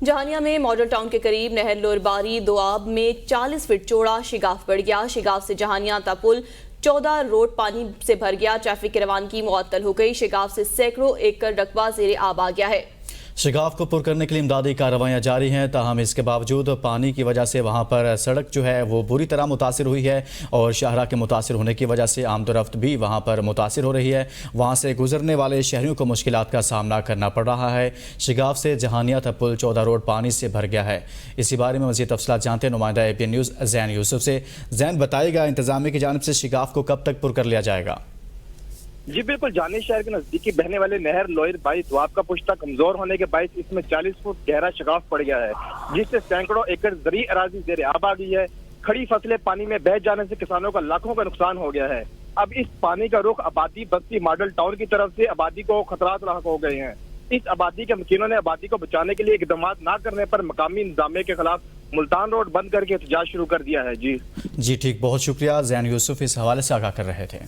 جہانیہ میں model town کے قریب نہر لورباری دوآب میں 40 فٹ چوڑا شگاف پڑ گیا۔ شگاف سے جہانیہ تا پل 14 روڈ پانی سے بھر گیا۔ ٹریفک کی روانگی معطل ہو گئی۔ شگاف سے سینکڑوں ایکڑ رقبہ زیر آب آ گیا ہے۔ شگاف کو پر کرنے کے لیے امدادی کارروائیاں جاری ہیں، تاہم اس کے باوجود پانی کی وجہ سے وہاں پر سڑک جو ہے وہ بری طرح متاثر ہوئی ہے اور شاہراہ کے متاثر ہونے کی وجہ سے آمد و رفت بھی وہاں پر متاثر ہو رہی ہے۔ وہاں سے گزرنے والے شہریوں کو مشکلات کا سامنا کرنا پڑ رہا ہے۔ شگاف سے جہانیہ تا پل 14 روڈ پانی سے بھر گیا ہے۔ اسی بارے میں مزید تفصیلات جانتے ہیں نمائندہ APN نیوز زین یوسف سے۔ زین، بتائے گا انتظامیہ کی جانب سے شگاف کو کب تک پر کر لیا جائے گا؟ جی بالکل، جانیہ شہر کے نزدیکی بہنے والے نہر لورباری دوآب کا پشتہ کمزور ہونے کے باعث اس میں 40 فٹ گہرا شگاف پڑ گیا ہے، جس سے سینکڑوں ایکڑ زرعی اراضی زیر آب آ گئی ہے۔ کھڑی فصلیں پانی میں بہہ جانے سے کسانوں کا لاکھوں کا نقصان ہو گیا ہے۔ اب اس پانی کا رخ آبادی بستی ماڈل ٹاؤن کی طرف سے آبادی کو خطرات لاحق ہو گئے ہیں۔ اس آبادی کے مکینوں نے آبادی کو بچانے کے لیے اقدامات نہ کرنے پر مقامی انتظامیہ کے خلاف ملتان روڈ بند کر کے احتجاج شروع کر دیا ہے۔ جی ٹھیک، بہت شکریہ زین یوسف، اس حوالے سے آگاہ کر رہے تھے۔